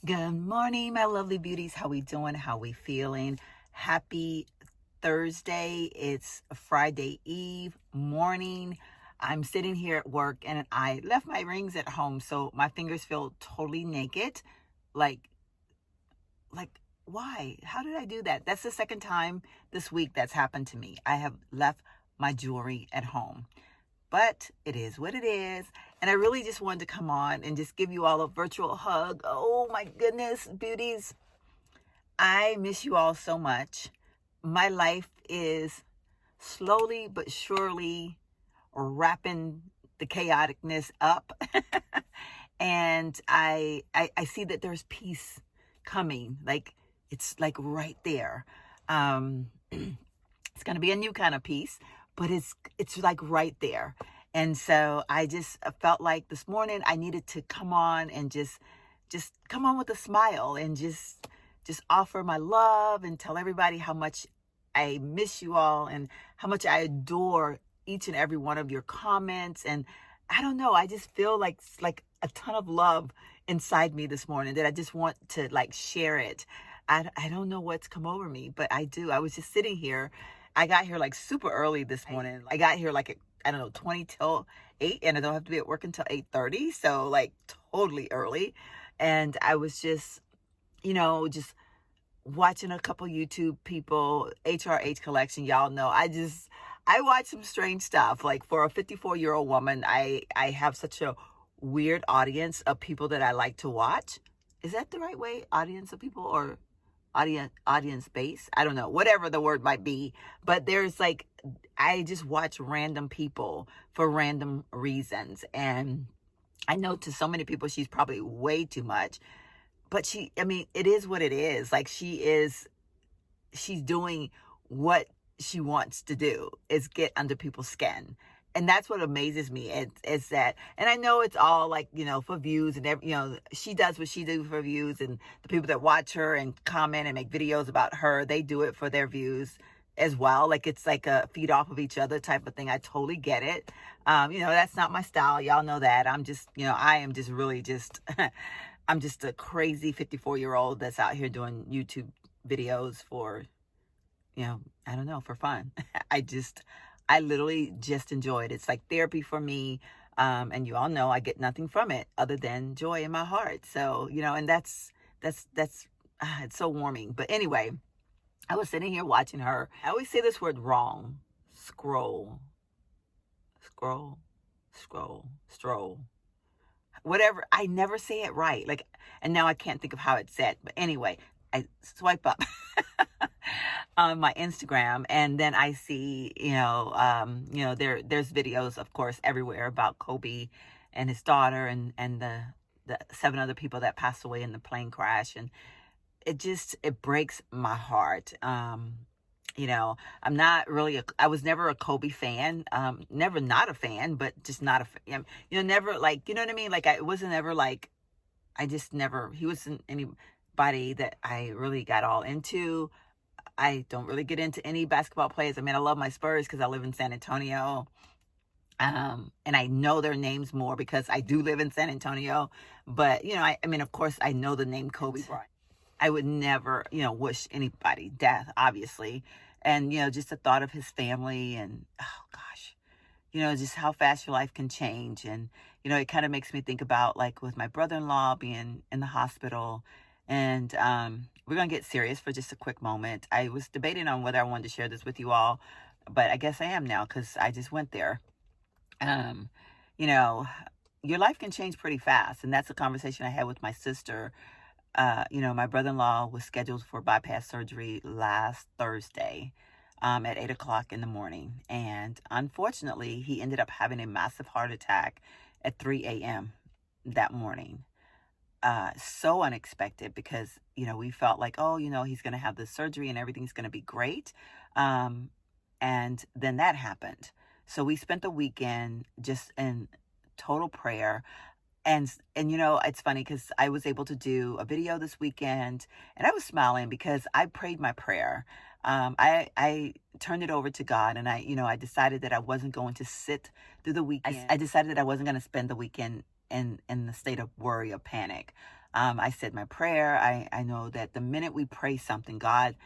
Good morning, my lovely beauties. How we doing? How we feeling? Happy Thursday. It's Friday Eve morning. I'm sitting here at work and I left my rings at home, so my fingers feel totally naked. Like, why? How did I do that? That's the second time this week that's happened to me. I have left my jewelry at home. But it is what it is. And I really just wanted to come on and just give you all a virtual hug. Oh my goodness, beauties. I miss you all so much. My life is slowly but surely wrapping the chaoticness up. And I see that there's peace coming. Like, it's like right there. It's going to be a new kind of peace, but it's like right there. And so I just felt like this morning I needed to come on and just come on with a smile and just offer my love and tell everybody how much I miss you all and how much I adore each and every one of your comments. And I don't know, I just feel like a ton of love inside me this morning that I just want to like share it. I don't know what's come over me, but I do. I was just sitting here. I got here like super early this morning. I got here like at, I don't know, 20 till 8, and I don't have to be at work until 8:30. So like totally early. And I was just, just watching a couple YouTube people, HRH collection. Y'all know, I watch some strange stuff. Like for a 54-year-old woman, I have such a weird audience of people that I like to watch. Is that the right way? Audience of people or audience base? I don't know, whatever the word might be. But there's like, I just watch random people for random reasons. And I know to so many people, she's probably way too much. But it is what it is. Like she's doing what she wants to do, is get under people's skin. And that's what amazes me. It's that, and I know it's all like, for views and she does what she does for views, and the people that watch her and comment and make videos about her, they do it for their views as well. Like it's like a feed off of each other type of thing. I totally get it. That's not my style. Y'all know that. I'm just, I am just really just, I'm just a crazy 54-year-old that's out here doing YouTube videos for, I don't know, for fun. I literally just enjoy it. It's like therapy for me. And you all know I get nothing from it other than joy in my heart. So, and that's it's so warming. But anyway, I was sitting here watching her. I always say this word wrong. Scroll. Whatever. I never say it right. Like, and now I can't think of how it's said. But anyway, I swipe up on my Instagram, and then I see, there's videos, of course, everywhere about Kobe and his daughter and the 7 other people that passed away in the plane crash. And it breaks my heart. I'm not really, I was never a Kobe fan, never not a fan, but just not a fan, never like, you know what I mean? Like it wasn't ever like, he wasn't anybody that I really got all into. I don't really get into any basketball players. I mean, I love my Spurs because I live in San Antonio. And I know their names more because I do live in San Antonio. But, of course, I know the name Kobe Bryant. I would never, wish anybody death, obviously. And, just the thought of his family and, oh, gosh, just how fast your life can change. And, it kind of makes me think about, like, with my brother-in-law being in the hospital. And we're going to get serious for just a quick moment. I was debating on whether I wanted to share this with you all, but I guess I am now because I just went there. Your life can change pretty fast. And that's a conversation I had with my sister. My brother-in-law was scheduled for bypass surgery last Thursday at 8 o'clock in the morning. And unfortunately, he ended up having a massive heart attack at 3 a.m. that morning. So unexpected because, we felt like, he's going to have this surgery and everything's going to be great. And then that happened. So we spent the weekend just in total prayer. And it's funny because I was able to do a video this weekend and I was smiling because I prayed my prayer. I turned it over to God, and I decided that I wasn't going to sit through the weekend. I decided that I wasn't going to spend the weekend in the state of worry or panic. I said my prayer. I know that the minute we pray something, God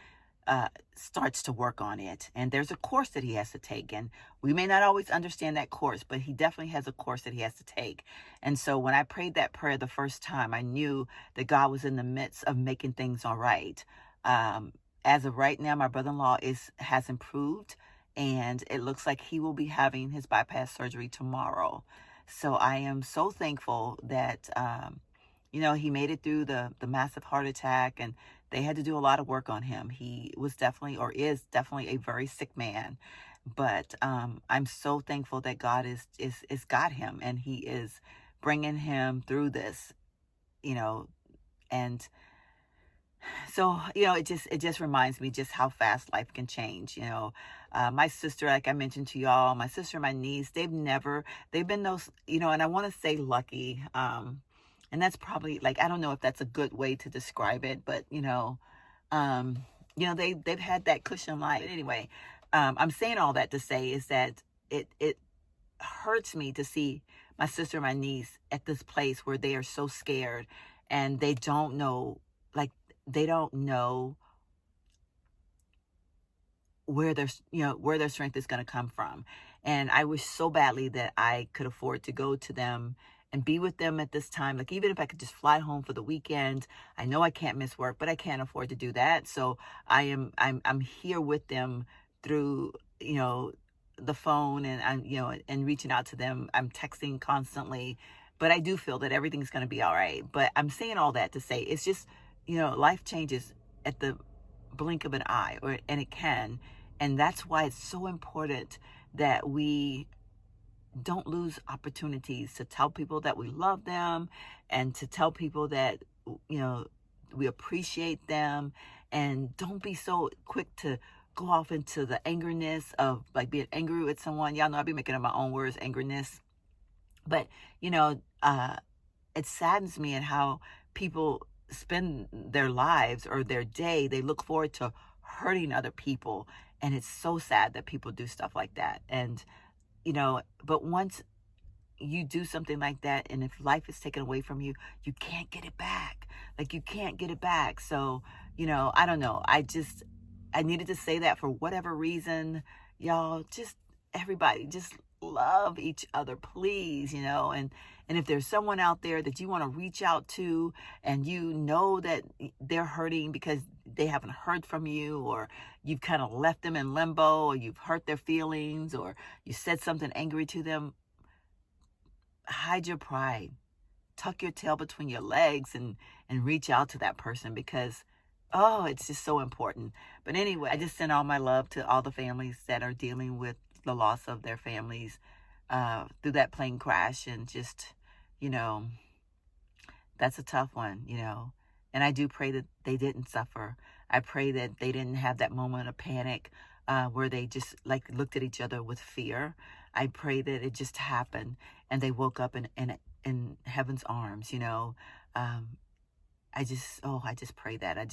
starts to work on it. And there's a course that he has to take. And we may not always understand that course, but he definitely has a course that he has to take. And so when I prayed that prayer the first time, I knew that God was in the midst of making things all right. As of right now, my brother-in-law has improved, and it looks like he will be having his bypass surgery tomorrow. So I am so thankful that, he made it through the massive heart attack, and they had to do a lot of work on him. He was definitely, or is definitely, a very sick man. But I'm so thankful that God is got him, and he is bringing him through this, and so, it just reminds me just how fast life can change. My sister, like I mentioned to y'all, my sister and my niece, they've been those, and I want to say lucky. And that's probably, like, I don't know if that's a good way to describe it, but, they've had that cushion life. But anyway, I'm saying all that to say is that it hurts me to see my sister and my niece at this place where they are so scared, and they don't know, like, they don't know where their strength is going to come from. And I wish so badly that I could afford to go to them and be with them at this time. Like, even if I could just fly home for the weekend, I know I can't miss work, but I can't afford to do that. So I'm here with them through, the phone, and and reaching out to them. I'm texting constantly, but I do feel that everything's going to be all right. But I'm saying all that to say, it's just, life changes at the blink of an eye, and it can. And that's why it's so important that we don't lose opportunities to tell people that we love them, and to tell people that, we appreciate them. And don't be so quick to go off into the angerness of, like, being angry with someone. Y'all know I be making up my own words, angerness. But, it saddens me at how people spend their lives or their day. They look forward to hurting other people. And it's so sad that people do stuff like that. And, but once you do something like that, and if life is taken away from you, you can't get it back. Like, you can't get it back. So, I don't know. I needed to say that for whatever reason. Y'all, just everybody, just love each other, please, and if there's someone out there that you want to reach out to, and that they're hurting because they haven't heard from you, or you've kind of left them in limbo, or you've hurt their feelings, or you said something angry to them, hide your pride, tuck your tail between your legs, and reach out to that person, because it's just so important. But anyway, I just send all my love to all the families that are dealing with the loss of their families through that plane crash. And just, that's a tough one, and I do pray that they didn't suffer. I pray that they didn't have that moment of panic where they just, like, looked at each other with fear. I pray that it just happened and they woke up in heaven's arms. I just pray that. I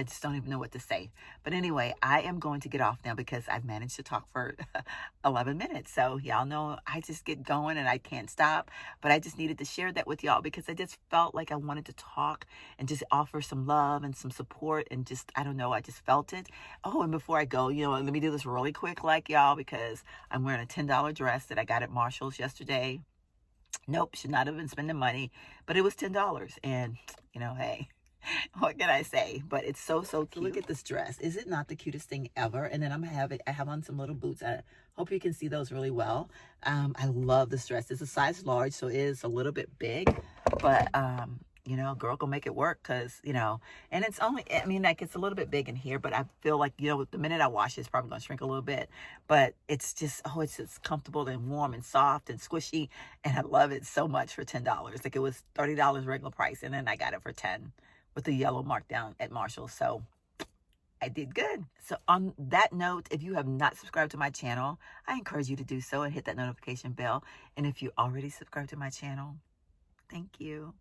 just don't even know what to say. But anyway, I am going to get off now because I've managed to talk for 11 minutes. So y'all know I just get going and I can't stop. But I just needed to share that with y'all because I just felt like I wanted to talk and just offer some love and some support, and just, I don't know, I just felt it. Oh, and before I go, let me do this really quick, like, y'all, because I'm wearing a $10 dress that I got at Marshall's yesterday. Nope, should not have been spending money, but it was $10. And, hey, what can I say? But it's so cute. So look at this dress. Is it not the cutest thing ever? And then I have on some little boots. I hope you can see those really well. I love this dress. It's a size large, so it is a little bit big, but girl can make it work, because, and it's only, like, it's a little bit big in here, but I feel like, the minute I wash it, it's probably going to shrink a little bit. But it's just, it's just comfortable and warm and soft and squishy. And I love it so much for $10. Like, it was $30 regular price, and then I got it for $10 with the yellow markdown at Marshall. So I did good. So on that note, if you have not subscribed to my channel, I encourage you to do so and hit that notification bell. And if you already subscribed to my channel, thank you.